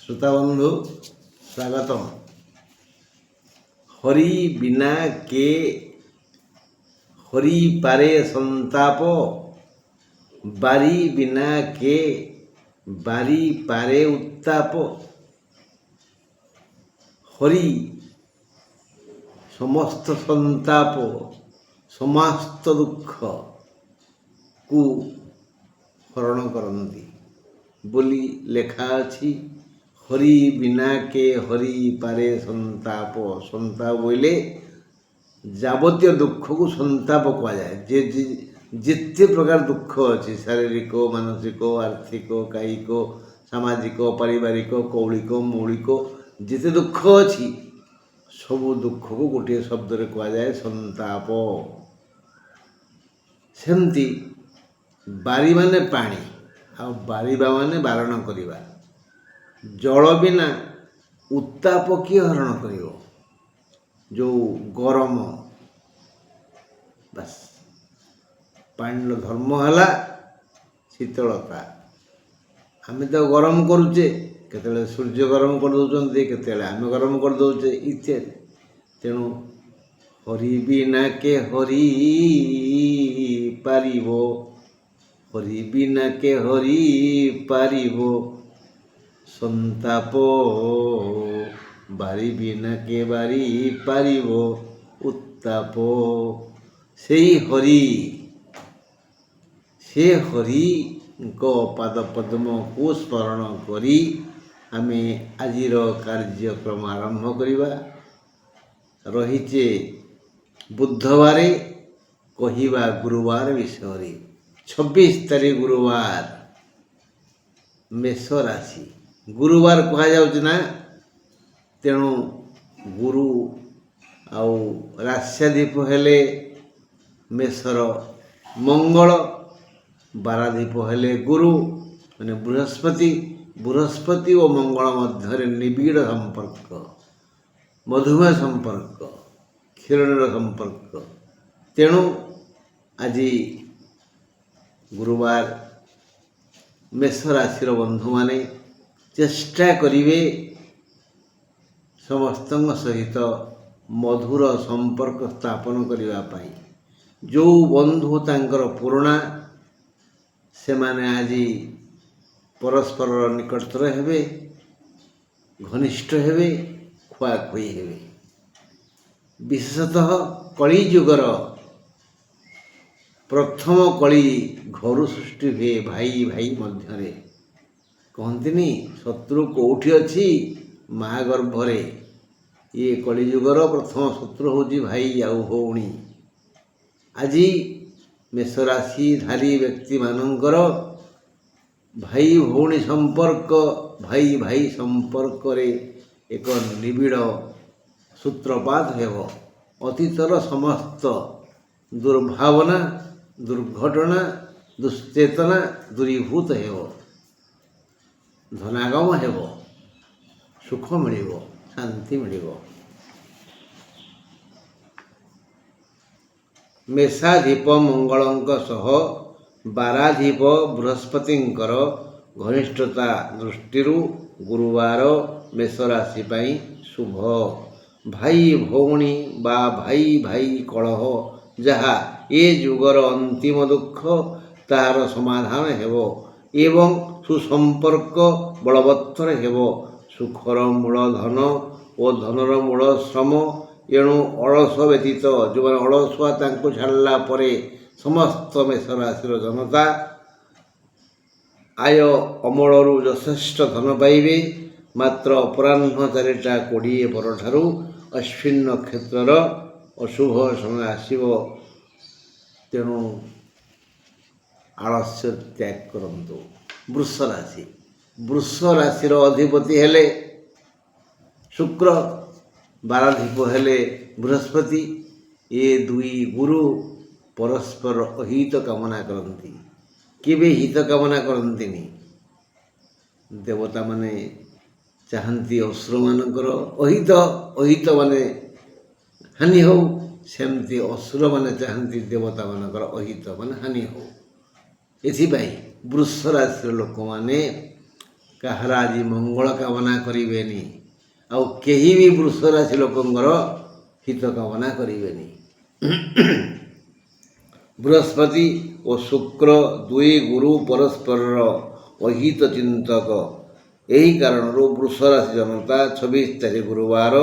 श्रोता बंधु स्वागतम। हरि बिना के हरि पारे संताप, बारी बिना के बारी पारे उत्ताप। हरि समस्त संताप समस्त दुख को हरण करती बोली लेखा अछि। हरि बिना के हरि पारे संताप। संताप बोले जावतीय दुख को संताप कह जाए। जिते प्रकार दुख अच्छी शारीरिक मानसिक आर्थिक कायिक सामाजिक पारिवारिक कौलिक मौलिक जिते दुख अच्छी सबू दुख को गोटे शब्द रे कह जाए संताप। सेमती बारी माने पानी आ बारिबा माने बारण करिबा। जल बिना उत्ताप किए हरण करियो। जो गरम बस पानी धर्म है शीतलता। आम तो गरम करुचे केतले सूर्य गरम कर दौरान केतले आम गरम कर दौचे इत्यादि। तेणु हरि बिना के हरि पारिबो, हरि बिना के हरि पारिबो संताप, बारी बिना के बारी पारिबो उत्ताप। से हरि को पाद पद्म को स्मरण करी आमे आजिर कार्यक्रम आरंभ करिबा। रहीचे बुधवार कहिबा गुरुवार विषय। 26 तारीख गुरुवार मेष राशि गुरुवार कह जाउछि ना। तेणु गुरु आउ राश्याधिप हेले मेषर मंगल, बाराधिप हेले गुरु माने बृहस्पति। बृहस्पति और मंगल मध्य निबिड़ संपर्क, मधुमेह संपर्क, क्षीरण संपर्क। तेणु आज गुरुवार मेष राशि बंधु माने चेष्टा करिवे समस्त सहित मधुर संपर्क स्थापन करिवा पाई। जो बंधु तांकर पुराणा से माने आज परस्पर निकटतर हेबे, घनिष्ठ हेबे, खुआखुई हेबे। विशेषतः कली जुगर प्रथम कली घर सृष्टि हुए भाई भाई मध्य। कहती शत्रु कौटी अच्छी माँ गर्भरे। ये कलिजुगर प्रथम शत्रु हूँ भाई आउ भौणी। आज मेष राशि धारी व्यक्ति मानकर भाई भौणी संपर्क, भाई भाई संपर्क रे एक निबिड़ सूत्रपात हेब। अतीतर समस्त दुर्भावना दुर्घटना दुश्चेतना दूरीभूत हेब, धनागम हेब, सुख मिलिब, शांति मिलिब। मेषाधिप मंगलंक सह बाराधिप बृहस्पतिंकर घनिष्ठता दृष्टि गुरुवार मेष राशि पाई शुभ। भाई भौणी बा भाई भाई कलह जहा ए जुगर अंतिम दुख तार समाधान हेबो एवं सुसंपर्क बलवत्तर हेबो। सुखर मूल धन और धनर मूल श्रम। एणु अलस व्यतीत जो मैंने अलसुआ तांको छाड़ला परे समस्त मेष राशि जनता आय अमलरू यथेष्ट धन पाइबे। मात्र अपराह्न 4:20 पर ठारू अश्विन नक्षत्रर अशुभ समय आसीबो। तेणु आलस्य त्याग करंतु। वृष राशि वृष राशि अधिपति हेले शुक्र, बाराधिप हेले बृहस्पति। ये दुई गुरु परस्पर अहित कामना करती। केबे हित कामना करंतिनी। देवता माने चाहती असुर मानकर अहित, अहित माने हानि हो। सेमती असुर माने चाहती देवता मानकर अहित माने हानि हो। एथिपाई वृष राशि लोक माने କାହାର ଆଜି ମଙ୍ଗଳ କାମନା କରିବେନି, ଆଉ କେହି ବି ବୃଷ ରାଶି ଲୋକଙ୍କର ହିତ କାମନା କରିବେନି। ବୃହସ୍ପତି ଓ ଶୁକ୍ର ଦୁଇ ଗୁରୁ ପରସ୍ପରର ଅହିତ ଚିନ୍ତକ। ଏହି କାରଣରୁ ବୃଷ ରାଶି ଜନତା 26 ତାରିଖ ଗୁରୁବାର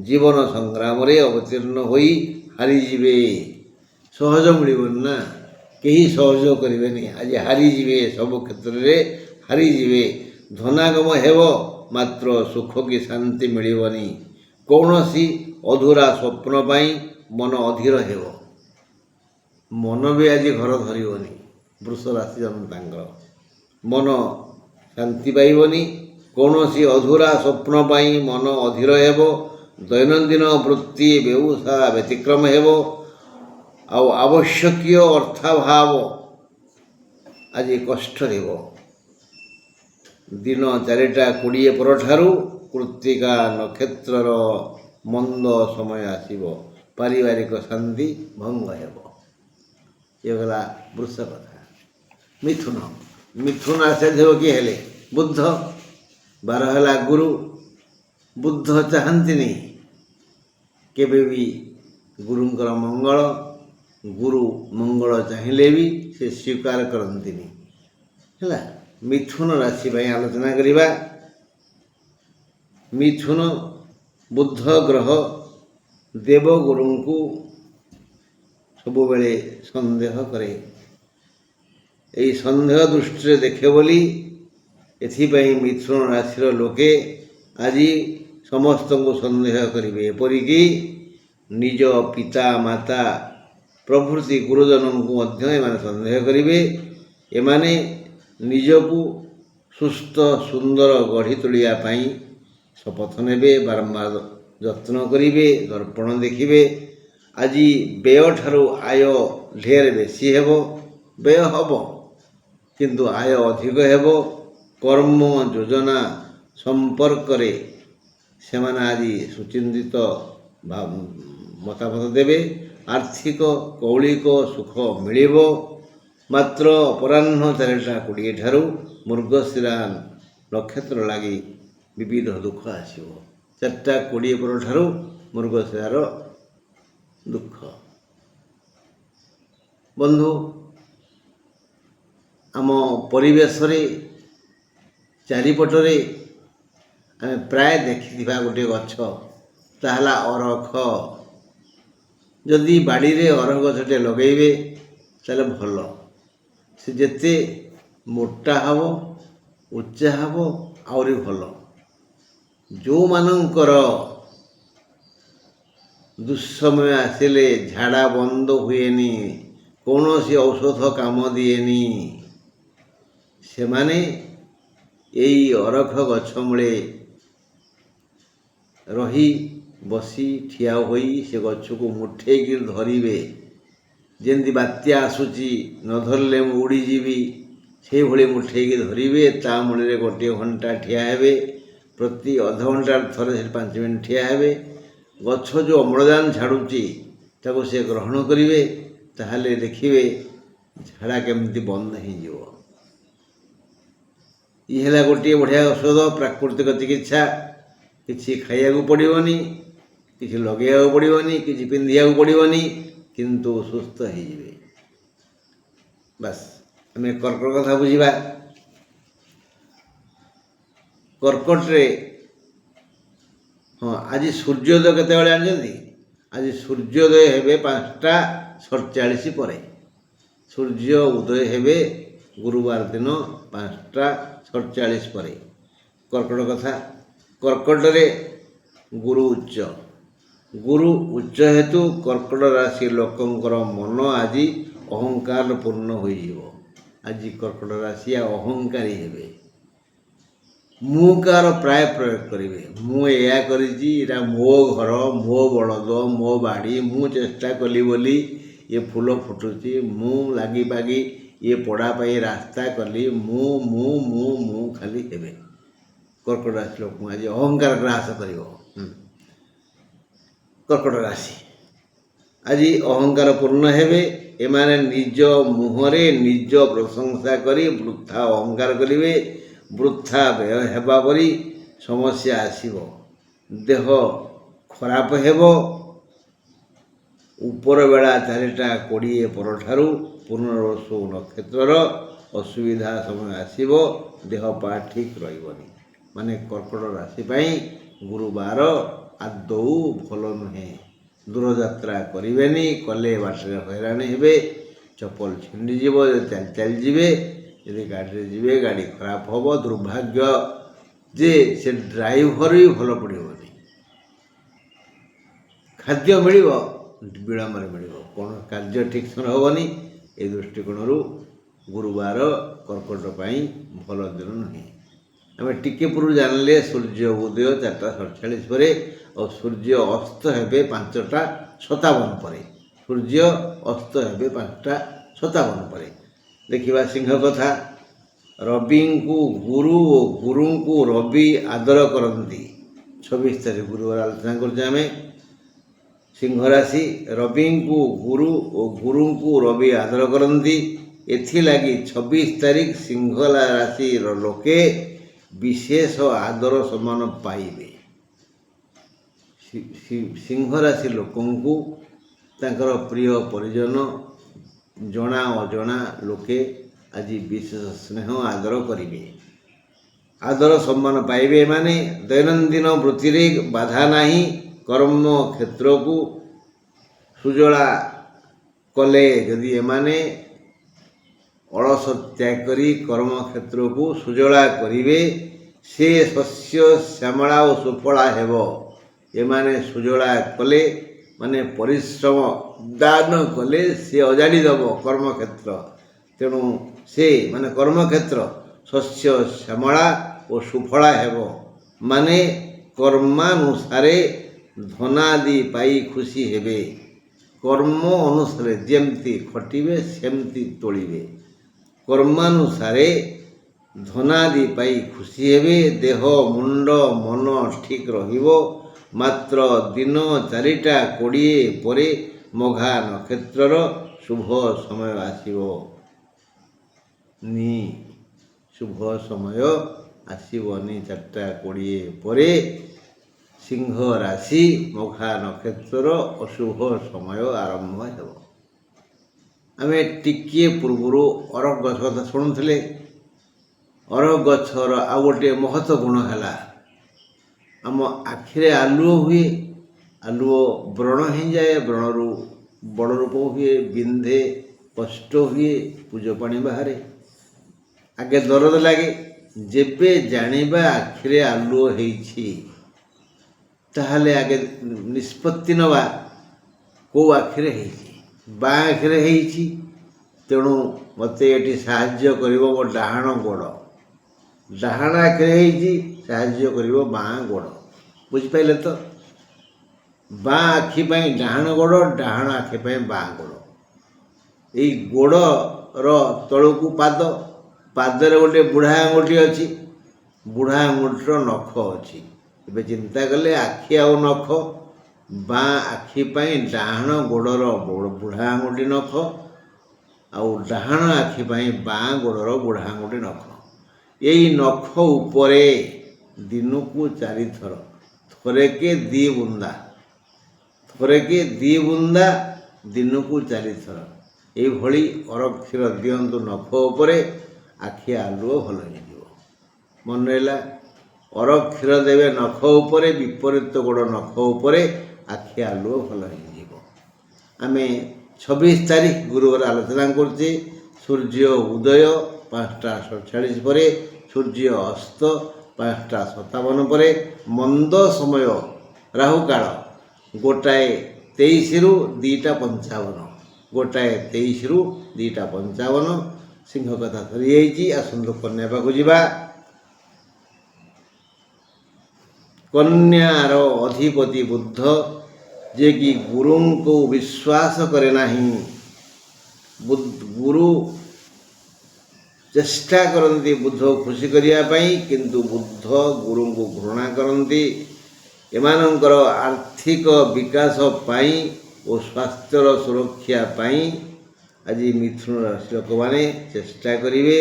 ଜୀବନ ସଂଗ୍ରାମରେ ଅବତୀର୍ଣ୍ଣ ହୋଇ ହାରିଯିବେ। ସହଜ ମିଳିବନି ନା, କେହି ସହଯୋଗ କରିବେନି, ଆଜି ହାରିଯିବେ, ସବୁ କ୍ଷେତ୍ରରେ ହାରିଯିବେ। ଧନାଗମ ହେବ, ମାତ୍ର ସୁଖ କି ଶାନ୍ତି ମିଳିବନି। କୌଣସି ଅଧୁରା ସ୍ୱପ୍ନ ପାଇଁ ମନ ଅଧୀର ହେବ। ମନ ବି ଆଜି ଘର ଧରିବନି। ବୃଷ ରାଶି ଜନତାଙ୍କର ମନ ଶାନ୍ତି ପାଇବନି। କୌଣସି ଅଧୁରା ସ୍ୱପ୍ନ ପାଇଁ ମନ ଅଧୀର ହେବ। ଦୈନନ୍ଦିନ ବୃତ୍ତି ବ୍ୟବସାୟ ବ୍ୟତିକ୍ରମ ହେବ। ଆଉ ଆବଶ୍ୟକୀୟ ଅର୍ଥାଭାବ ଆଜି କଷ୍ଟ ହେବ। ଦିନ 4:20 ପରଠାରୁ କୃତ୍ତିକା ନକ୍ଷତ୍ରର ମନ୍ଦ ସମୟ ଆସିବ। ପାରିବାରିକ ଶାନ୍ତି ଭଙ୍ଗ ହେବ। ଏ ଗଲା ବୃଷ କଥା। ମିଥୁନ ଆସିଥିବ କିଏ ହେଲେ ବୁଦ୍ଧ, ବାର ହେଲା ଗୁରୁ। ବୁଦ୍ଧ ଚାହାନ୍ତିନି କେବେ ବି ଗୁରୁଙ୍କର ମଙ୍ଗଳ। ଗୁରୁ ମଙ୍ଗଳ ଚାହିଁଲେ ବି ସେ ସ୍ୱୀକାର କରନ୍ତିନି। ହେଲା, ମିଥୁନ ରାଶି ପାଇଁ ଆଲୋଚନା କରିବା। ମିଥୁନ ବୁଦ୍ଧ ଗ୍ରହ ଦେବଗୁରୁଙ୍କୁ ସବୁବେଳେ ସନ୍ଦେହ କରେ। ଏହି ସନ୍ଦେହ ଦୃଷ୍ଟିରେ ଦେଖେ ବୋଲି ଏଥିପାଇଁ ମିଥୁନ ରାଶିର ଲୋକେ ଆଜି ସମସ୍ତଙ୍କୁ ସନ୍ଦେହ କରିବେ। ଏପରିକି ନିଜ ପିତା ମାତା ପ୍ରଭୃତି ଗୁରୁଜନଙ୍କୁ ମଧ୍ୟ ଏମାନେ ସନ୍ଦେହ କରିବେ। ଏମାନେ ନିଜକୁ ସୁସ୍ଥ ସୁନ୍ଦର ଗଢ଼ି ତୋଳିବା ପାଇଁ ଶପଥ ନେବେ, ବାରମ୍ବାର ଯତ୍ନ କରିବେ, ଦର୍ପଣ ଦେଖିବେ। ଆଜି ବ୍ୟୟଠାରୁ ଆୟ ଢେର ବେଶୀ ହେବ। ବ୍ୟୟ ହେବ କିନ୍ତୁ ଆୟ ଅଧିକ ହେବ। କର୍ମ ଯୋଜନା ସମ୍ପର୍କରେ ସେମାନେ ଆଜି ସୁଚିନ୍ତିତ ମତାମତ ଦେବେ। ଆର୍ଥିକ କୌଳିକ ସୁଖ ମିଳିବ। ମାତ୍ର ଅପରାହ୍ନ 4:20 ଠାରୁ ମୃଗଶିରା ନକ୍ଷତ୍ର ଲାଗି ବିବିଧ ଦୁଃଖ ଆସିବ। 4:20 ପରଠାରୁ ମୃଗଶିରାର ଦୁଃଖ। ବନ୍ଧୁ, ଆମ ପରିବେଶରେ ଚାରିପଟରେ ଆମେ ପ୍ରାୟ ଦେଖିଥିବା ଗୋଟିଏ ଗଛ, ତାହା ହେଲା ଅରଖ। ଯଦି ବାଡ଼ିରେ ଅରଖ ଗଛଟେ ଲଗେଇବେ ତାହେଲେ ଭଲ। ସେ ଯେତେ ମୋଟା ହେବ, ଉଚ୍ଚା ହେବ, ଆହୁରି ଭଲ। ଯେଉଁମାନଙ୍କର ଦୁଃସମୟ ଆସିଲେ ଝାଡ଼ା ବନ୍ଦ ହୁଏନି, କୌଣସି ଔଷଧ କାମ ଦିଏନି, ସେମାନେ ଏଇ ଅରଖ ଗଛ ମୂଳେ ରହି ବସି ଠିଆ ହୋଇ ସେ ଗଛକୁ ମୁଠେଇକି ଧରିବେ। ଯେମିତି ବାତ୍ୟା ଆସୁଛି, ନ ଧରିଲେ ମୁଁ ଉଡ଼ିଯିବି, ସେଇଭଳି ମୁଠେଇକି ଧରିବେ। ତା ମୂଳରେ 1 ଘଣ୍ଟା ଠିଆ ହେବେ। ପ୍ରତି ଅଧଘଣ୍ଟାରେ ଥରେ 5 ମିନିଟ୍ ଠିଆ ହେବେ। ଗଛ ଯେଉଁ ଅମ୍ଳଜାନ ଛାଡ଼ୁଛି ତାକୁ ସେ ଗ୍ରହଣ କରିବେ। ତାହେଲେ ଦେଖିବେ ଝାଡ଼ା କେମିତି ବନ୍ଦ ହେଇଯିବ। ଇଏ ହେଲା ଗୋଟିଏ ବଢ଼ିଆ ଔଷଧ, ପ୍ରାକୃତିକ ଚିକିତ୍ସା। କିଛି ଖାଇବାକୁ ପଡ଼ିବନି, କିଛି ଲଗେଇବାକୁ ପଡ଼ିବନି, କିଛି ପିନ୍ଧିବାକୁ ପଡ଼ିବନି, କିନ୍ତୁ ସୁସ୍ଥ ହେଇଯିବେ। ବାସ୍। ଆମେ କର୍କଟ କଥା ବୁଝିବା। କର୍କଟରେ ଆଜି ସୂର୍ଯ୍ୟୋଦୟ କେତେବେଳେ ଜାଣିଛନ୍ତି? ଆଜି ସୂର୍ଯ୍ୟୋଦୟ ହେବେ 5:47 ପରେ। ସୂର୍ଯ୍ୟ ଉଦୟ ହେବେ ଗୁରୁବାର ଦିନ 5:47 ପରେ। କର୍କଟ କଥା। କର୍କଟରେ ଗୁରୁ ଉଚ୍ଚ। ଗୁରୁ ଉଚ୍ଚ ହେତୁ କର୍କଟ ରାଶି ଲୋକଙ୍କର ମନ ଆଜି ଅହଙ୍କାର ପୂର୍ଣ୍ଣ ହୋଇଯିବ। ଆଜି କର୍କଟ ରାଶି ଅହଙ୍କାରୀ ହେବେ। ମୁଁ କାର ପ୍ରାୟ ପ୍ରୟୋଗ କରିବେ। ମୁଁ ଏଇଆ କରିଛି, ଏଇଟା ମୋ ଘର, ମୋ ବଳଦ, ମୋ ବାଡ଼ି, ମୁଁ ଚେଷ୍ଟା କଲି ବୋଲି ଏ ଫୁଲ ଫୁଟୁଛି, ମୁଁ ଲାଗିପାଗି ଏ ପଡ଼ା ପାଇଁ ରାସ୍ତା କଲି, ମୁଁ ଖାଲି ହେବେ। କର୍କଟ ରାଶି ଲୋକଙ୍କୁ ଆଜି ଅହଙ୍କାର ଗ୍ରାସ କରିବ। କର୍କଟ ରାଶି ଆଜି ଅହଙ୍କାର ପୂର୍ଣ୍ଣ ହେବେ। ଏମାନେ ନିଜ ମୁହଁରେ ନିଜ ପ୍ରଶଂସା କରି ବୃଥା ଅହଙ୍କାର କରିବେ। ବୃଥା ବ୍ୟୟ ହେବା ପରି ସମସ୍ୟା ଆସିବ। ଦେହ ଖରାପ ହେବ। ଉପରବେଳା 4:20 ପରଠାରୁ ପୁନର୍ବସୁ ନକ୍ଷତ୍ରର ଅସୁବିଧା ସମୟ ଆସିବ। ଦେହ ପା ଠିକ୍ ରହିବନି। ମାନେ କର୍କଟ ରାଶି ପାଇଁ ଗୁରୁବାର ଆଦୌ ଭଲ ନୁହେଁ। ଦୂରଯାତ୍ରା କରିବେନି। କଲେ ବାଟରେ ହଇରାଣ ହେବେ। ଚପଲ ଛିଣ୍ଡିଯିବ ଯଦି ଚାଲି ଚାଲି ଯିବେ। ଯଦି ଗାଡ଼ିରେ ଯିବେ ଗାଡ଼ି ଖରାପ ହେବ। ଦୁର୍ଭାଗ୍ୟ ଯେ ସେ ଡ୍ରାଇଭର ବି ଭଲ ପଡ଼ିବନି। ଖାଦ୍ୟ ମିଳିବ ବିଳମ୍ବରେ ମିଳିବ। କୌଣସି କାର୍ଯ୍ୟ ଠିକ୍ ସମୟରେ ହେବନି। ଏ ଦୃଷ୍ଟିକୋଣରୁ ଗୁରୁବାର କର୍କଟ ପାଇଁ ଭଲ ଦିନ ନୁହେଁ। ଆମେ ଟିକେ ପୂର୍ବରୁ ଜାଣିଲେ ସୂର୍ଯ୍ୟ ଉଦୟ 4:47 ପରେ ଆଉ ସୂର୍ଯ୍ୟ ଅସ୍ତ ହେବେ 5:57 ପରେ। ସୂର୍ଯ୍ୟ ଅସ୍ତ ହେବେ 5:57 ପରେ। ଦେଖିବା ସିଂହ କଥା। ରବିଙ୍କୁ ଗୁରୁ ଓ ଗୁରୁଙ୍କୁ ରବି ଆଦର କରନ୍ତି। 26 ତାରିଖ ଗୁରୁବାର ଆଲୋଚନା କରୁଛେ ଆମେ। ସିଂହ ରାଶି ରବିଙ୍କୁ ଗୁରୁ ଓ ଗୁରୁଙ୍କୁ ରବି ଆଦର କରନ୍ତି। ଏଥିଲାଗି 26 ତାରିଖ ସିଂହ ରାଶିର ଲୋକେ ବିଶେଷ ଆଦର ସମ୍ମାନ ପାଇବେ। ସିଂହ ରାଶି ଲୋକଙ୍କୁ ତାଙ୍କର ପ୍ରିୟ ପରିଜନ ଜଣା ଅଜଣା ଲୋକେ ଆଜି ବିଶେଷ ସ୍ନେହ ଆଦର କରିବେ। ଆଦର ସମ୍ମାନ ପାଇବେ। ଏମାନେ ଦୈନନ୍ଦିନ ବୃତ୍ତିରେ ବାଧା ନାହିଁ। କର୍ମ କ୍ଷେତ୍ରକୁ ସୁଜଳା କଲେ ଯଦି ଏମାନେ ଅଳସ ତ୍ୟାଗ କରି କର୍ମକ୍ଷେତ୍ରକୁ ସୁଜଳା କରିବେ ସେ ଶସ୍ୟ ଶ୍ୟାମଳା ଓ ସୁଫଳା ହେବ। ଏମାନେ ସୁଜଳା କଲେ ମାନେ ପରିଶ୍ରମ ଦାନ କଲେ ସେ ଅଜାଡ଼ି ଦେବ କର୍ମକ୍ଷେତ୍ର। ତେଣୁ ସେ ମାନେ କର୍ମକ୍ଷେତ୍ର ଶସ୍ୟ ଶ୍ୟାମଳା ଓ ସୁଫଳା ହେବ। ମାନେ କର୍ମାନୁସାରେ ଧନାଦି ପାଇ ଖୁସି ହେବେ। କର୍ମ ଅନୁସାରେ ଯେମିତି ଖଟିବେ ସେମିତି ତୋଳିବେ। କର୍ମାନୁସାରେ ଧନାଦି ପାଇ ଖୁସି ହେବେ। ଦେହ ମୁଣ୍ଡ ମନ ଠିକ୍ ରହିବ। ମାତ୍ର ଦିନ 4:20 ପରେ ମଘା ନକ୍ଷତ୍ରର ଶୁଭ ସମୟ ଆସିବନି। ଶୁଭ ସମୟ ଆସିବନି। 4:20 ପରେ ସିଂହ ରାଶି ମଘା ନକ୍ଷତ୍ରର ଅଶୁଭ ସମୟ ଆରମ୍ଭ ହେବ। ଆମେ ଟିକିଏ ପୂର୍ବରୁ ଅରଖ ଗଛ କଥା ଶୁଣୁଥିଲେ। ଅରଖ ଗଛର ଆଉ ଗୋଟିଏ ମହତ୍ଵ ଗୁଣ ହେଲା ଆମ ଆଖିରେ ଆଲୁଅ ହୁଏ। ଆଲୁଅ ବ୍ରଣ ହେଇଯାଏ। ବ୍ରଣରୁ ବଡ଼ ରୂପ ହୁଏ। ବିନ୍ଧେ କଷ୍ଟ ହୁଏ। ପୂଜ ପାଣି ବାହାରେ। ଆଗେ ଦରଦ ଲାଗେ। ଯେବେ ଜାଣିବା ଆଖିରେ ଆଲୁଅ ହେଇଛି ତାହେଲେ ଆଗେ ନିଷ୍ପତ୍ତି ନେବା କେଉଁ ଆଖିରେ ହେଇଛି। ବାଁ ଆଖିରେ ହେଇଛି। ତେଣୁ ମୋତେ ଏଠି ସାହାଯ୍ୟ କରିବ ମୋ ଡାହାଣ ଗୋଡ଼। ଡାହାଣ ଆଖିରେ ହେଇଛି ସାହାଯ୍ୟ କରିବ ବାଁ ଗୋଡ଼। ବୁଝିପାରିଲେ ତ? ବାଁ ଆଖି ପାଇଁ ଡାହାଣ ଗୋଡ଼। ଡାହାଣ ଆଖି ପାଇଁ ବାଁ ଗୋଡ଼। ଏଇ ଗୋଡ଼ର ତଳକୁ ପାଦ। ପାଦରେ ଗୋଟେ ବୁଢ଼ା ଆଙ୍ଗୁଠି ଅଛି। ବୁଢ଼ା ଆଙ୍ଗୁଠିର ନଖ ଅଛି। ଏବେ ଚିନ୍ତା କଲେ ଆଖି ଆଉ ନଖ। ବାଁ ଆଖି ପାଇଁ ଡାହାଣ ଗୋଡ଼ର ବୁଢ଼ା ଆଙ୍ଗୁଠି ନଖ ଆଉ ଡାହାଣ ଆଖି ପାଇଁ ବାଁ ଗୋଡ଼ର ବୁଢ଼ା ଆଙ୍ଗୁଠି ନଖ। ଏଇ ନଖ ଉପରେ ଦିନକୁ 4 ଥର ଥରେକେ 2 ବୁନ୍ଦା ଥରେକେ 2 ବୁନ୍ଦା ଦିନକୁ 4 ଥର ଏଇଭଳି ଅରଖ କ୍ଷୀର ଦିଅନ୍ତୁ ନଖ ଉପରେ। ଆଖି ଆଲୁଅ ଭଲ ହେଇଯିବ। ମନେ ରହିଲା। ଅରଖ କ୍ଷୀର ଦେବେ ନଖ ଉପରେ। ବିପରୀତ ଗୋଡ଼ ନଖ ଉପରେ। ଆଖି ଆଲୁଅ ଭଲ ହେଇଯିବ। ଆମେ 26 ତାରିଖ ଗୁରୁବାର ଆଲୋଚନା କରୁଛେ। ସୂର୍ଯ୍ୟ ଉଦୟ 5:47 ପରେ। ସୂର୍ଯ୍ୟ ଅସ୍ତ 5:57 ପରେ। ମନ୍ଦ ସମୟ ରାହୁକାଳ 1:23ରୁ 2:55। 1:23ରୁ 2:55। ସିଂହ କଥା ସରିଯାଇଛି। ଆସନ୍ତୁ କନ୍ୟା ପାଖକୁ ଯିବା। କନ୍ୟାର ଅଧିପତି ବୁଧ ଯେ କି ଗୁରୁଙ୍କୁ ବିଶ୍ୱାସ କରେ ନାହିଁ। ଗୁରୁ ଚେଷ୍ଟା କରନ୍ତି ବୁଧ ଖୁସି କରିବା ପାଇଁ କିନ୍ତୁ ବୁଧ ଗୁରୁଙ୍କୁ ଘୃଣା କରନ୍ତି। ଏମାନଙ୍କର ଆର୍ଥିକ ବିକାଶ ପାଇଁ ଓ ସ୍ୱାସ୍ଥ୍ୟର ସୁରକ୍ଷା ପାଇଁ ଆଜି ମିଥୁନ ରାଶି ଲୋକମାନେ ଚେଷ୍ଟା କରିବେ।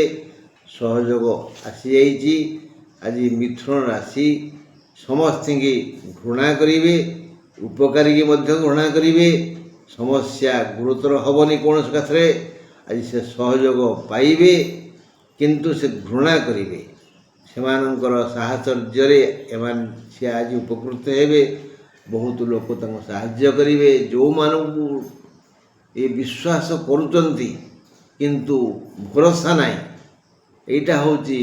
ସହଯୋଗ ଆସିଯାଇଛି। ଆଜି ମିଥୁନ ରାଶି ସମସ୍ତଙ୍କୁ ଘୃଣା କରିବେ, ଉପକାରୀକି ମଧ୍ୟ ଘୃଣା କରିବେ। ସମସ୍ୟା ଗୁରୁତର ହେବନି କୌଣସି କଥାରେ। ଆଜି ସେ ସହଯୋଗ ପାଇବେ, କିନ୍ତୁ ସେ ଘୃଣା କରିବେ। ସେମାନଙ୍କର ସାହଚର୍ଯ୍ୟରେ ସେ ଆଜି ଉପକୃତ ହେବେ। ବହୁତ ଲୋକ ତାଙ୍କୁ ସାହାଯ୍ୟ କରିବେ। ଯେଉଁମାନଙ୍କୁ ଏ ବିଶ୍ୱାସ କରୁଛନ୍ତି କିନ୍ତୁ ଭରସା ନାହିଁ, ଏଇଟା ହେଉଛି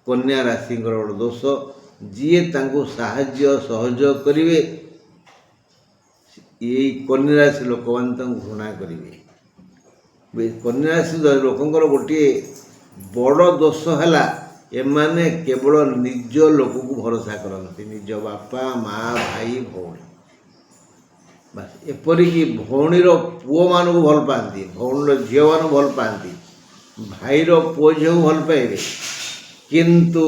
କନ୍ୟା ରାଶିଙ୍କର ଗୋଟେ ଦୋଷ। ଯିଏ ତାଙ୍କୁ ସାହାଯ୍ୟ ସହଯୋଗ କରିବେ, ଏଇ କନ୍ୟା ରାଶି ଲୋକମାନେ ତାଙ୍କୁ ଘୃଣା କରିବେ। କନ୍ୟା ରାଶି ଲୋକଙ୍କର ଗୋଟିଏ ବଡ଼ ଦୋଷ ହେଲା, ଏମାନେ କେବଳ ନିଜ ଲୋକକୁ ଭରସା କରନ୍ତି। ନିଜ ବାପା ମା ଭାଇ ଭଉଣୀ, ବାସ୍। ଏପରିକି ଭଉଣୀର ପୁଅମାନଙ୍କୁ ଭଲ ପାଆନ୍ତି, ଭଉଣୀର ଝିଅମାନଙ୍କୁ ଭଲ ପାଆନ୍ତି, ଭାଇର ପୁଅ ଝିଅକୁ ଭଲ ପାଇବେ, କିନ୍ତୁ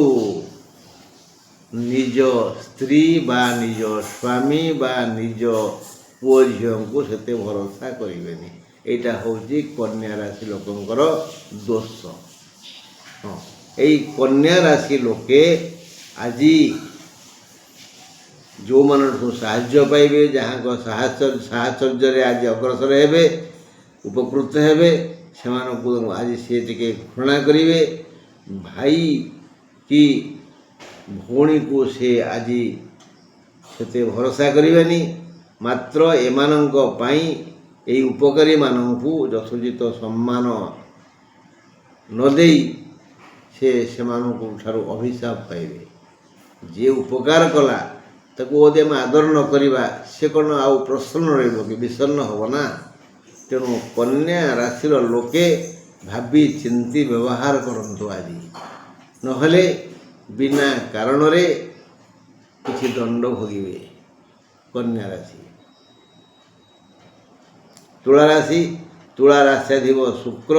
ନିଜ ସ୍ତ୍ରୀ ବା ନିଜ ସ୍ୱାମୀ ବା ନିଜ ପୁଅ ଝିଅଙ୍କୁ ସେତେ ଭରସା କରିବେନି। ଏଇଟା ହେଉଛି କନ୍ୟା ରାଶି ଲୋକଙ୍କର ଦୋଷ। ହଁ, ଏଇ କନ୍ୟା ରାଶି ଲୋକେ ଆଜି ଯେଉଁମାନଠୁ ସାହାଯ୍ୟ ପାଇବେ, ଯାହାଙ୍କ ସାହଚର୍ଯ୍ୟରେ ଆଜି ଅଗ୍ରସର ହେବେ, ଉପକୃତ ହେବେ, ସେମାନଙ୍କୁ ଆଜି ସିଏ ଟିକେ ଘୃଣା କରିବେ। ଭାଇ କି ଭଉଣୀକୁ ସେ ଆଜି ସେତେ ଭରସା କରିବେନି। ମାତ୍ର ଏମାନଙ୍କ ପାଇଁ, ଏଇ ଉପକାରୀମାନଙ୍କୁ ଯଥୋଚିତ ସମ୍ମାନ ନ ଦେଇ ସେମାନଙ୍କ ଠାରୁ ଅଭିଶାପ ପାଇବେ। ଯିଏ ଉପକାର କଲା ତାକୁ ଯଦି ଆମେ ଆଦର ନ କରିବା, ସେ କ'ଣ ଆଉ ପ୍ରସନ୍ନ ରହିବ କି? ବିଷନ୍ନ ହେବ ନା। ତେଣୁ କନ୍ୟା ରାଶିର ଲୋକେ ଭାବି ଚିନ୍ତି ବ୍ୟବହାର କରନ୍ତୁ ଆଜି, ନହେଲେ ବିନା କାରଣରେ କିଛି ଦଣ୍ଡ ଭୋଗିବେ। କନ୍ୟା ରାଶି। ତୁଳା ରାଶି। ତୁଳା ରାଶ୍ୟାଧିପ ଶୁକ୍ର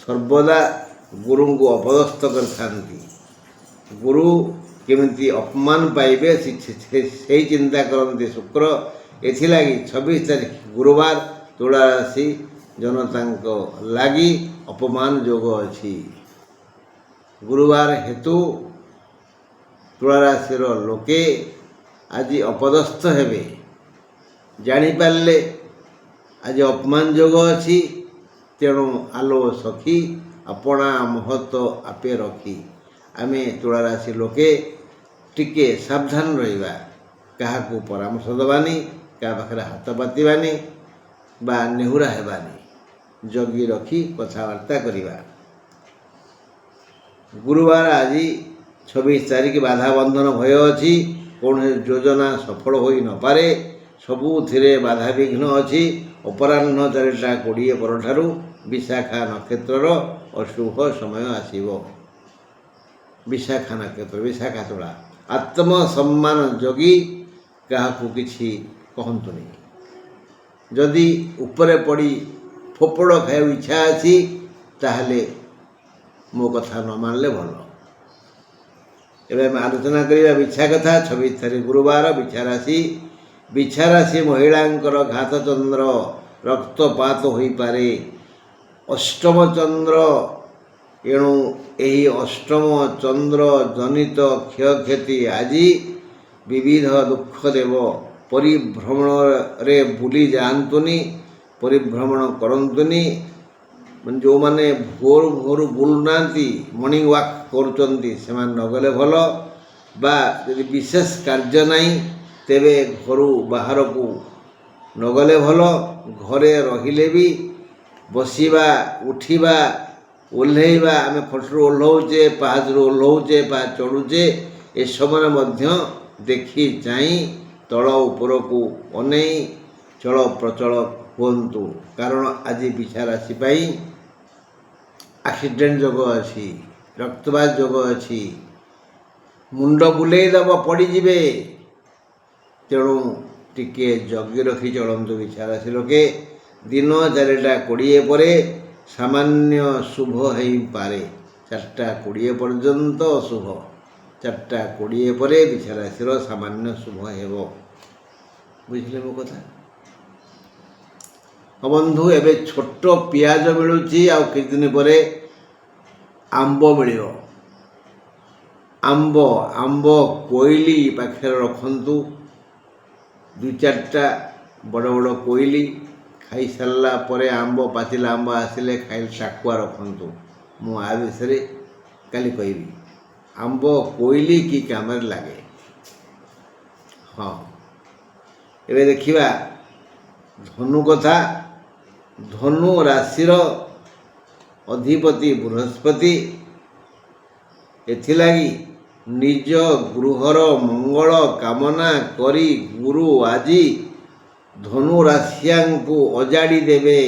ସର୍ବଦା ଗୁରୁଙ୍କୁ ଅପଦସ୍ଥ କରିଥାନ୍ତି। ଗୁରୁ କେମିତି ଅପମାନ ପାଇବେ ସେଇ ଚିନ୍ତା କରନ୍ତି ଶୁକ୍ର। ଏଥିଲାଗି 26 ତାରିଖ ଗୁରୁବାର ତୁଳା ରାଶି ଜନତାଙ୍କ ଲାଗି ଅପମାନ ଯୋଗ ଅଛି। ଗୁରୁବାର ହେତୁ ତୁଳା ରାଶିର ଲୋକେ ଆଜି ଅପଦସ୍ଥ ହେବେ। ଜାଣିପାରିଲେ ଆଜି ଅପମାନ ଯୋଗ ଅଛି। ତେଣୁ ଆଲୋ ସଖୀ ଆପଣା ମହତ ଆପେ ରଖି, ଆମେ ତୁଳା ରାଶି ଲୋକେ ଟିକେ ସାବଧାନ ରହିବା। କାହାକୁ ପରାମର୍ଶ ଦେବାନି, କାହା ପାଖରେ ହାତ ପାତିବାନି ବା ନେହୁରା ହେବାନି। ଜଗି ରଖି କଥାବାର୍ତ୍ତା କରିବା। ଗୁରୁବାର ଆଜି 26 ତାରିଖ ବାଧାବନ୍ଧନ ଭୟ ଅଛି। କୌଣସି ଯୋଜନା ସଫଳ ହୋଇନପାରେ। ସବୁଥିରେ ବାଧାବିଘ୍ନ ଅଛି। ଅପରାହ୍ନ 4:20 ପରଠାରୁ ବିଶାଖା ନକ୍ଷତ୍ରର ଅଶୁଭ ସମୟ ଆସିବ। ବିଶାଖା ନକ୍ଷତ୍ର, ବିଶାଖା ତୁଳା। ଆତ୍ମସମ୍ମାନ ଜଗି କାହାକୁ କିଛି କହନ୍ତୁନି। ଯଦି ଉପରେ ପଡ଼ି ଫୋପଡ଼ ଖାଇବାକୁ ଇଚ୍ଛା ଅଛି, ତାହେଲେ ମୋ କଥା ନ ମାନିଲେ ଭଲ। ଏବେ ଆମେ ଆଲୋଚନା କରିବା ବିଛା କଥା। 26 ତାରିଖ ଗୁରୁବାର, ବିଛା ରାଶି। ବିଛା ରାଶି ମହିଳାଙ୍କର ଘାତ ଚନ୍ଦ୍ର, ରକ୍ତପାତ ହୋଇପାରେ। ଅଷ୍ଟମ ଚନ୍ଦ୍ର, ଏଣୁ ଏହି ଅଷ୍ଟମ ଚନ୍ଦ୍ର ଜନିତ କ୍ଷୟକ୍ଷତି ଆଜି ବିବିଧ ଦୁଃଖ ଦେବ। ପରିଭ୍ରମଣରେ ବୁଲି ଯାଆନ୍ତୁନି, ପରିଭ୍ରମଣ କରନ୍ତୁନି। ଯେଉଁମାନେ ଭୋରୁ ବୁଲୁନାହାନ୍ତି, ମର୍ଣ୍ଣିଂ ୱାକ୍ କରୁଛନ୍ତି, ସେମାନେ ନଗଲେ ଭଲ। ବା ଯଦି ବିଶେଷ କାର୍ଯ୍ୟ ନାହିଁ, ତେବେ ଘରୁ ବାହାରକୁ ନଗଲେ ଭଲ। ଘରେ ରହିଲେ ବି ବସିବା, ଉଠିବା, ଓହ୍ଲେଇବା, ଆମେ ଖଟରୁ ଓହ୍ଲଉଛେ, ପାହାଚରୁ ଓହ୍ଲଉଛେ, ପାହାଚ ଚଢ଼ୁଛେ, ଏ ସମୟରେ ମଧ୍ୟ ଦେଖି ଚାହିଁ ତଳ ଉପରକୁ ଅନେଇ ଚଳ ପ୍ରଚଳ ହୁଅନ୍ତୁ। କାରଣ ଆଜି ବିଛା ରାଶି ପାଇଁ ଆକ୍ସିଡେଣ୍ଟ ଯୋଗ ଅଛି, ରକ୍ତପାତ ଯୋଗ ଅଛି, ମୁଣ୍ଡ ବୁଲେଇ ଦେବ, ପଡ଼ିଯିବେ। ତେଣୁ ଟିକେ ଜଗି ରଖି ଚଳନ୍ତୁ ବିଛା ରାଶି ଲୋକେ। ଦିନ 4:20 ପରେ ସାମାନ୍ୟ ଶୁଭ ହେଇପାରେ। 4:20 ପର୍ଯ୍ୟନ୍ତ ଅଶୁଭ। 4:20 ପରେ ବିଛା ରାଶିର ସାମାନ୍ୟ ଶୁଭ ହେବ। ବୁଝିଲେ ମୋ କଥା? ହଁ ବନ୍ଧୁ, ଏବେ ଛୋଟ ପିଆଜ ମିଳୁଛି। ଆଉ କିଛି ଦିନ ପରେ ଆମ୍ବ ମିଳିବ। ଆମ୍ବ କୋଇଲି ପାଖରେ ରଖନ୍ତୁ। 2-4ଟା ବଡ଼ ବଡ଼ କୋଇଲି। ଖାଇସାରିଲା ପରେ ପାଚିଲା ଆମ୍ବ ଆସିଲେ ଟାକୁଆ ରଖନ୍ତୁ। ମୁଁ ଆ ବିଷୟରେ କାଲି କହିବି। ଆମ୍ବ କୋଇଲି କି କାମରେ ଲାଗେ? ହଁ, ଏବେ ଦେଖିବା ଧନୁ କଥା। ଧନୁ ରାଶିର ଅଧିପତି ବୃହସ୍ପତି। ଏଥିଲାଗି ନିଜ ଗୃହର ମଙ୍ଗଳ କାମନା କରି ଗୁରୁ ଆଜି ଧନୁ ରାଶିଆଙ୍କୁ ଅଜାଡ଼ି ଦେବେ।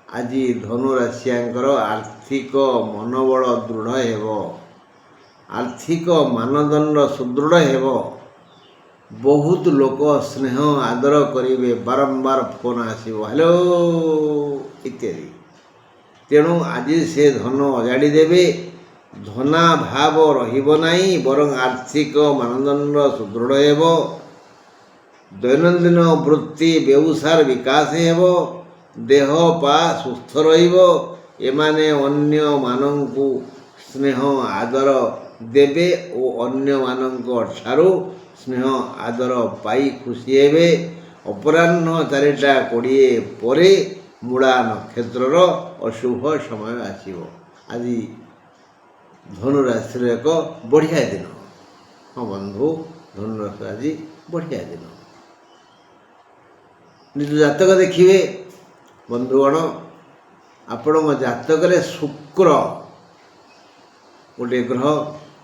ଆଜି ଧନୁ ରାଶିଆଙ୍କର ଆର୍ଥିକ ମନୋବଳ ଦୃଢ଼ ହେବ, ଆର୍ଥିକ ମାନଦଣ୍ଡ ସୁଦୃଢ଼ ହେବ। ବହୁତ ଲୋକ ସ୍ନେହ ଆଦର କରିବେ, ବାରମ୍ବାର ଫୋନ୍ ଆସିବ, ହ୍ୟାଲୋ ଇତ୍ୟାଦି। ତେଣୁ ଆଜି ସେ ଧନ ଅଜାଡ଼ି ଦେବେ। ଧନାଭାବ ରହିବ ନାହିଁ, ବରଂ ଆର୍ଥିକ ମାନଦଣ୍ଡ ସୁଦୃଢ଼ ହେବ। ଦୈନନ୍ଦିନ ବୃତ୍ତି ବ୍ୟବସାୟର ବିକାଶ ହେବ। ଦେହ ପା ସୁସ୍ଥ ରହିବ। ଏମାନେ ଅନ୍ୟମାନଙ୍କୁ ସ୍ନେହ ଆଦର ଦେବେ ଓ ଅନ୍ୟମାନଙ୍କ ଠାରୁ ସ୍ନେହ ଆଦର ପାଇ ଖୁସି ହେବେ। ଅପରାହ୍ନ 4:20 ପରେ ମୂଳା ନକ୍ଷତ୍ରର ଅଶୁଭ ସମୟ ଆସିବ। ଆଜି ଧନୁରାଶିର ଏକ ବଢ଼ିଆ ଦିନ। ହଁ ବନ୍ଧୁ, ଧନୁରାଶି ଆଜି ବଢ଼ିଆ ଦିନ। ନିଜ ଜାତକ ଦେଖିବେ ବନ୍ଧୁଗଣ। ଆପଣଙ୍କ ଜାତକରେ ଶୁକ୍ର ଗୋଟିଏ ଗ୍ରହ,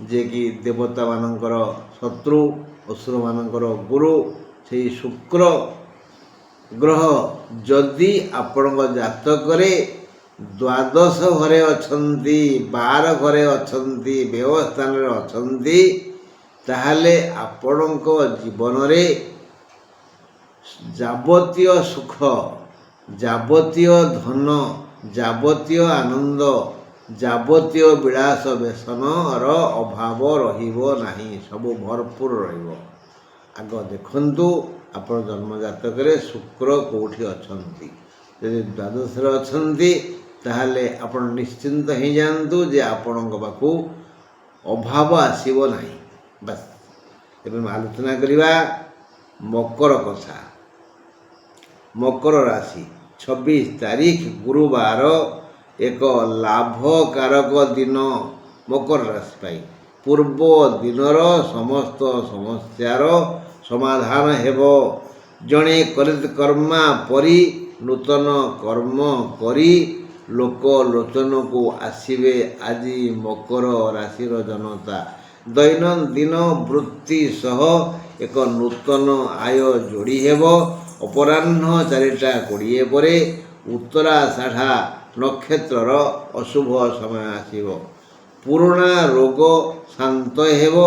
ଯିଏକି ଦେବତାମାନଙ୍କର ଶତ୍ରୁ, ଅସୁରମାନଙ୍କର ଗୁରୁ। ସେହି ଶୁକ୍ର ଗ୍ରହ ଯଦି ଆପଣଙ୍କ ଜାତକରେ 12 ଘରେ ଅଛନ୍ତି, 12 ଘରେ ଅଛନ୍ତି, ବ୍ୟବସ୍ଥାନରେ ଅଛନ୍ତି, ତାହେଲେ ଆପଣଙ୍କ ଜୀବନରେ ଯାବତୀୟ ସୁଖ, ଯାବତୀୟ ଧନ, ଯାବତୀୟ ଆନନ୍ଦ, ଯାବତୀୟ ବିଳାସ ବେସନର ଅଭାବ ରହିବ ନାହିଁ। ସବୁ ଭରପୁର ରହିବ। ଆଗ ଦେଖନ୍ତୁ ଆପଣ ଜନ୍ମଜାତକରେ ଶୁକ୍ର କେଉଁଠି ଅଛନ୍ତି। ଯଦି 12ରେ ଅଛନ୍ତି ତାହେଲେ ଆପଣ ନିଶ୍ଚିନ୍ତ ହେଇଯାଆନ୍ତୁ ଯେ ଆପଣଙ୍କ ପାଖକୁ ଅଭାବ ଆସିବ ନାହିଁ। ବାସ୍। ଏବେ ଆମେ ଆଲୋଚନା କରିବା ମକର କଥା। ମକର ରାଶି 26 ତାରିଖ ଗୁରୁବାର ଏକ ଲାଭକାରକ ଦିନ ମକର ରାଶି ପାଇଁ। ପୂର୍ବ ଦିନର ସମସ୍ତ ସମସ୍ୟାର ସମାଧାନ ହେବ। ଜଣେ କର୍ମା ପରି ନୂତନ କର୍ମ କରି ଲୋକ ଲୋଚନକୁ ଆସିବେ ଆଜି ମକର ରାଶିର ଜନତା। ଦୈନନ୍ଦିନ ବୃତ୍ତି ସହ ଏକ ନୂତନ ଆୟ ଯୋଡ଼ି ହେବ। ଅପରାହ୍ନ 4:20 ପରେ ଉତ୍ତରାଷାଢ଼ା ନକ୍ଷତ୍ରର ଅଶୁଭ ସମୟ ଆସିବ। ପୁରୁଣା ରୋଗ ଶାନ୍ତ ହେବ।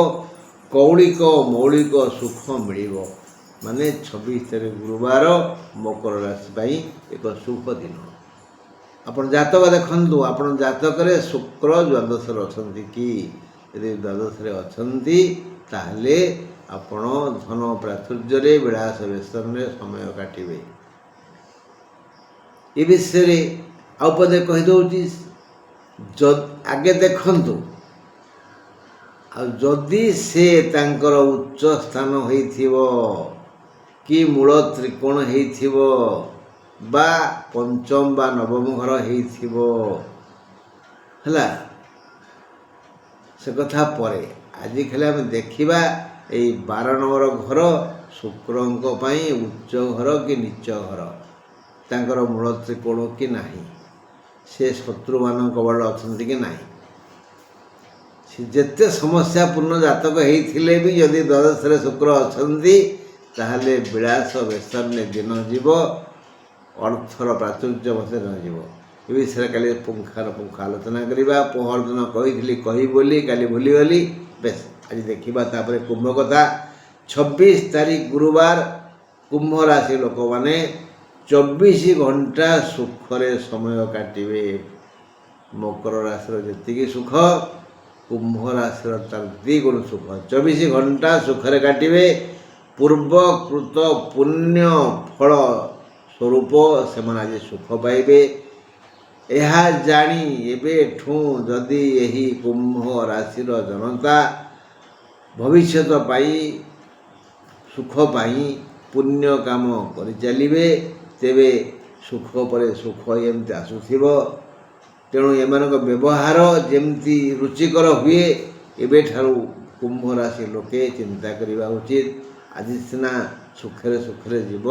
କୌଳିକ ମୌଳିକ ସୁଖ ମିଳିବ। ମାନେ 26 ତାରିଖ ଗୁରୁବାର ମକର ରାଶି ପାଇଁ ଏକ ଶୁଭ ଦିନ। ଆପଣ ଜାତକ ଦେଖନ୍ତୁ। ଆପଣ ଜାତକରେ ଶୁକ୍ର 12ରେ ଅଛନ୍ତି କି? ଯଦି 12ରେ ଅଛନ୍ତି ତାହେଲେ ଆପଣ ଧନ ପ୍ରାଚୁର୍ଯ୍ୟରେ ବିଳାସ ବେସନରେ ସମୟ କାଟିବେ। ଏ ବିଷୟରେ ଆଉ ପଦେ କହିଦେଉଛି। ଆଗେ ଦେଖନ୍ତୁ, ଆଉ ଯଦି ସେ ତାଙ୍କର ଉଚ୍ଚ ସ୍ଥାନ ହୋଇଥିବ କି ମୂଳ ତ୍ରିକୋଣ ହେଇଥିବ ବା ପଞ୍ଚମ ବା ନବମ ଘର ହେଇଥିବ, ହେଲା, ସେ କଥା ପରେ। ଆଜି ଖାଲି ଆମେ ଦେଖିବା ଏଇ 12 ନମ୍ବର ଘର ଶୁକ୍ରଙ୍କ ପାଇଁ ଉଚ୍ଚ ଘର କି ନୀଚ ଘର, ତାଙ୍କର ମୂଳ ତ୍ରିକୋଣ କି ନାହିଁ, ସେ ଶତ୍ରୁମାନଙ୍କ ବଳ ଅଛନ୍ତି କି ନାହିଁ। ସେ ଯେତେ ସମସ୍ୟାପୂର୍ଣ୍ଣ ଜାତକ ହେଇଥିଲେ ବି ଯଦି 12ରେ ଶୁକ୍ର ଅଛନ୍ତି ତାହେଲେ ବିଳାସ ବେସନରେ ଦିନ ଯିବ, ଅର୍ଥର ପ୍ରାଚୁର୍ଯ୍ୟ ବସରେ ଯିବ। ଏ ବିଷୟରେ କାଲି ପୁଙ୍ଖାନୁପୁଙ୍ଖ ଆଲୋଚନା କରିବା। ପହରଦିନ କହିଥିଲି କହିବି ବୋଲି, କାଲି ଭୁଲିଗଲି। ବେଶ, ଆଜି ଦେଖିବା ତାପରେ କୁମ୍ଭ କଥା। 26 ତାରିଖ ଗୁରୁବାର କୁମ୍ଭ ରାଶି ଲୋକମାନେ 24 ଘଣ୍ଟା ସୁଖରେ ସମୟ କାଟିବେ। ମକର ରାଶିର ଯେତିକି ସୁଖ, କୁମ୍ଭ ରାଶିର ତାର 2 ଗୁଣ ସୁଖ। 24 ଘଣ୍ଟା ସୁଖରେ କାଟିବେ। ପୂର୍ବକୃତ ପୁଣ୍ୟ ଫଳ ସ୍ୱରୂପ ସେମାନେ ଆଜି ସୁଖ ପାଇବେ। ଏହା ଜାଣି ଏବେଠୁ ଯଦି ଏହି କୁମ୍ଭ ରାଶିର ଜନତା ଭବିଷ୍ୟତ ପାଇଁ ସୁଖ ପାଇଁ ପୁଣ୍ୟ କାମ କରିଚାଲିବେ, ତେବେ ସୁଖ ପରେ ସୁଖ ଏମିତି ଆସୁଥିବ। ତେଣୁ ଏମାନଙ୍କ ବ୍ୟବହାର ଯେମିତି ରୁଚିକର ହୁଏ, ଏବେଠାରୁ କୁମ୍ଭ ରାଶି ଲୋକେ ଚିନ୍ତା କରିବା ଉଚିତ। ଆଜି ସିନା ସୁଖରେ ସୁଖରେ ଯିବ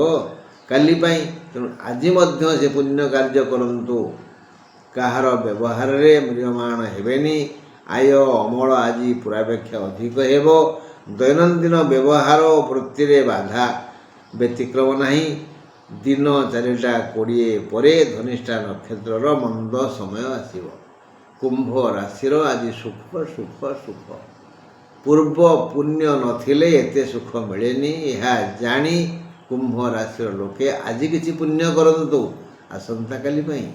କାଲି ପାଇଁ, ତେଣୁ ଆଜି ମଧ୍ୟ ସେ ପୁଣ୍ୟ କାର୍ଯ୍ୟ କରନ୍ତୁ। କାହାର ବ୍ୟବହାରରେ ମ୍ରିୟମାଣ ହେବେନି। ଆୟ ଅମଳ ଆଜି ପୂର୍ବାପେକ୍ଷା ଅଧିକ ହେବ। ଦୈନନ୍ଦିନ ବ୍ୟବହାର ଓ ବୃତ୍ତିରେ ବାଧା ବ୍ୟତିକ୍ରମ ନାହିଁ। ଦିନ 4:20 ପରେ ଧନିଷ୍ଠା ନକ୍ଷତ୍ରର ମନ୍ଦ ସମୟ ଆସିବ। କୁମ୍ଭ ରାଶିର ଆଜି ସୁଖ ସୁଖ ସୁଖ। ପୂର୍ବ ପୁଣ୍ୟ ନଥିଲେ ଏତେ ସୁଖ ମିଳେନି। ଏହା ଜାଣି କୁମ୍ଭ ରାଶିର ଲୋକେ ଆଜି କିଛି ପୁଣ୍ୟ କରନ୍ତୁ ଆସନ୍ତାକାଲି ପାଇଁ।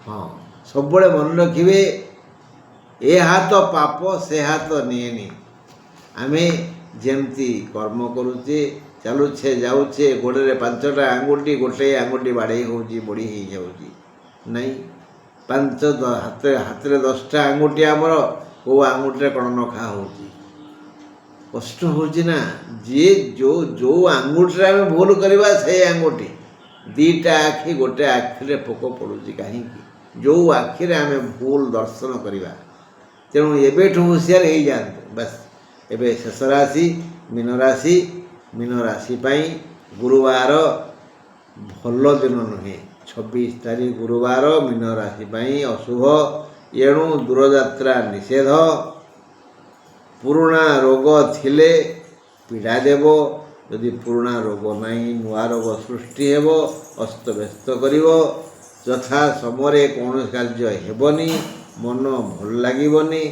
ହଁ, ସବୁବେଳେ ମନେ ରଖିବେ, ଏ ହାତ ପାପ ସେ ହାତ ନିଏନି। ଆମେ ଯେମିତି କର୍ମ କରୁଛେ, ଚାଲୁଛେ ଯାଉଛେ, ଗୋଡ଼ରେ 5ଟା ଆଙ୍ଗୁଠି, ଗୋଟିଏ ଆଙ୍ଗୁଠି ବାଡ଼େଇ ହେଉଛି, ବଢ଼ି ହେଇଯାଉଛି ନାଇଁ। ହାତରେ 10ଟା ଆଙ୍ଗୁଠି, ଆମର କେଉଁ ଆଙ୍ଗୁଠିରେ କ'ଣ ନଖା ହେଉଛି, କଷ୍ଟ ହେଉଛି ନା। ଯିଏ ଯେଉଁ ଆଙ୍ଗୁଠିରେ ଆମେ ଭୁଲ କରିବା ସେଇ ଆଙ୍ଗୁଠି। 2ଟା ଆଖି, ଗୋଟେ ଆଖିରେ ପୋକ ପଡ଼ୁଛି କାହିଁକି? ଯେଉଁ ଆଖିରେ ଆମେ ଭୁଲ ଦର୍ଶନ କରିବା। ତେଣୁ ଏବେଠୁ ହୁସିଆର ହେଇଯାଆନ୍ତୁ। ବାସ୍, ଏବେ ଶେଷ ରାଶି ମୀନ ରାଶି। ମୀନ ରାଶି ପାଇଁ ଗୁରୁବାର ଭଲ ଦିନ ନୁହେଁ। 26 ତାରିଖ ଗୁରୁବାର ମୀନ ରାଶି ପାଇଁ ଅଶୁଭ। ଏଣୁ ଦୂରଯାତ୍ରା ନିଷେଧ। ପୁରୁଣା ରୋଗ ଥିଲେ ପୀଡ଼ା ଦେବ। ଯଦି ପୁରୁଣା ରୋଗ ନାହିଁ, ନୂଆ ରୋଗ ସୃଷ୍ଟି ହେବ, ଅସ୍ତବ୍ୟସ୍ତ କରିବ। ଯଥା ସମୟରେ କୌଣସି କାର୍ଯ୍ୟ ହେବନି, ମନ ଭଲ ଲାଗିବନି।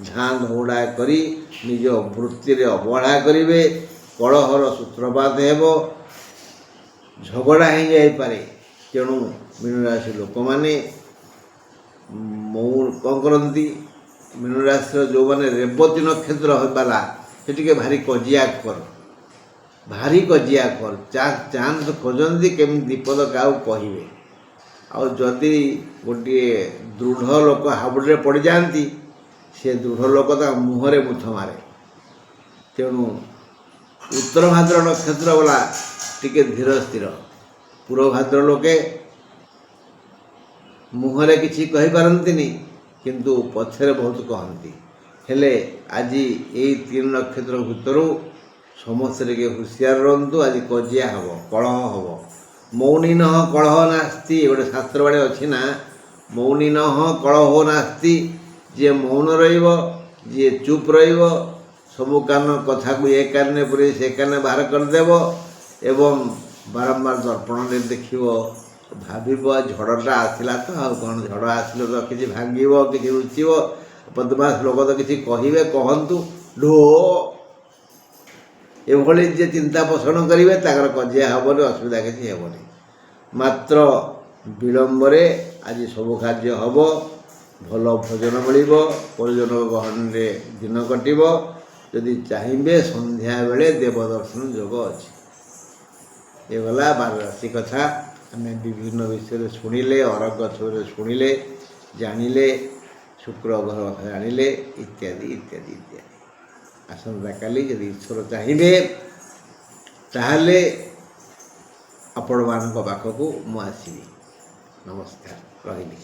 ଧାଁ ଧଉଡ଼ା କରି ନିଜ ବୃତ୍ତିରେ ଅବହେଳା କରିବେ। କଳହର ସୂତ୍ରପାତ ହେବ, ଝଗଡ଼ା ହେଇଯାଇପାରେ। ତେଣୁ ମୀନରାଶି ଲୋକମାନେ କ'ଣ କରନ୍ତି? ମୀନରାଶିର ଯେଉଁମାନେ ରେବତୀ ନକ୍ଷତ୍ର ହେବାଲା, ସେ ଟିକେ ଭାରି କଜିଆଖୋର। ଚାନ୍ସ ଖୋଜନ୍ତି କେମିତି ବିପଦ କାହାକୁ କହିବେ। ଆଉ ଯଦି ଗୋଟିଏ ଦୃଢ଼ ଲୋକ ହାବୁଡ଼ରେ ପଡ଼ିଯାଆନ୍ତି, ସେ ଦୃଢ଼ ଲୋକ ତା ମୁହଁରେ ମୁଥ ମାରେ। ତେଣୁ ଉତ୍ତର ଭାଦ୍ର ନକ୍ଷତ୍ର ବାଲା ଟିକେ ଧୀର ସ୍ଥିର। ପୂର୍ବ ଭାଦ୍ର ଲୋକେ ମୁହଁରେ କିଛି କହିପାରନ୍ତିନି, କିନ୍ତୁ ପଛରେ ବହୁତ କହନ୍ତି। ହେଲେ ଆଜି ଏଇ 3 ନକ୍ଷତ୍ର ଭିତରୁ ସମସ୍ତେ ଟିକେ ହୁସିଆର ରୁହନ୍ତୁ। ଆଜି କଜିଆ ହେବ, କଳହ ହେବ। ମୌନୀ ନଃ କଳହ ନାସ୍ତି, ଗୋଟେ ଶାସ୍ତ୍ର ବାଡ଼େ ଅଛି ନା, ମୌନୀ ନଃ କଳହ ନାସ୍ତି। ଯିଏ ମୌନ ରହିବ, ଯିଏ ଚୁପ୍ ରହିବ, ସବୁ କଥାକୁ ଏ କାନରେ ପୁରେଇ ସେ କାନରେ ବାହାର କରିଦେବ ଏବଂ ବାରମ୍ବାର ଦର୍ପଣରେ ଦେଖିବ, ଭାବିବ ଝଡ଼ଟା ଆସିଲା ତ, ଆଉ କ'ଣ ଝଡ଼ ଆସିଲେ ତ କିଛି ଭାଙ୍ଗିବ, କିଛି ରୁଚିବ। ବଦମାସ ଲୋକ ତ କିଛି କହିବେ, କହନ୍ତୁ ଢୋ। ଏଭଳି ଯିଏ ଚିନ୍ତା ପୋଷଣ କରିବେ, ତାଙ୍କର କଜିଆ ହେବନି, ଅସୁବିଧା କିଛି ହେବନି। ମାତ୍ର ବିଳମ୍ବରେ ଆଜି ସବୁ କାର୍ଯ୍ୟ ହେବ। ଭଲ ଭୋଜନ ମିଳିବ, ପରିଜନ ଗହଣରେ ଦିନ କଟିବ। ଯଦି ଚାହିଁବେ ସନ୍ଧ୍ୟାବେଳେ ଦେବ ଦର୍ଶନ ଯୋଗ ଅଛି। ଏଗଲା 12 ରାଶି କଥା। ଆମେ ବିଭିନ୍ନ ବିଷୟରେ ଶୁଣିଲେ, ଅରଗ ଗଛରେ ଶୁଣିଲେ, ଜାଣିଲେ, ଶୁକ୍ର ଗ୍ରହ କଥା ଜାଣିଲେ, ଇତ୍ୟାଦି ଇତ୍ୟାଦି ଇତ୍ୟାଦି। ଆସନ୍ତାକାଲି ଯଦି ଈଶ୍ୱର ଚାହିଁବେ, ତାହେଲେ ଆପଣମାନଙ୍କ ପାଖକୁ ମୁଁ ଆସିବି। ନମସ୍କାର, ରହିଲି।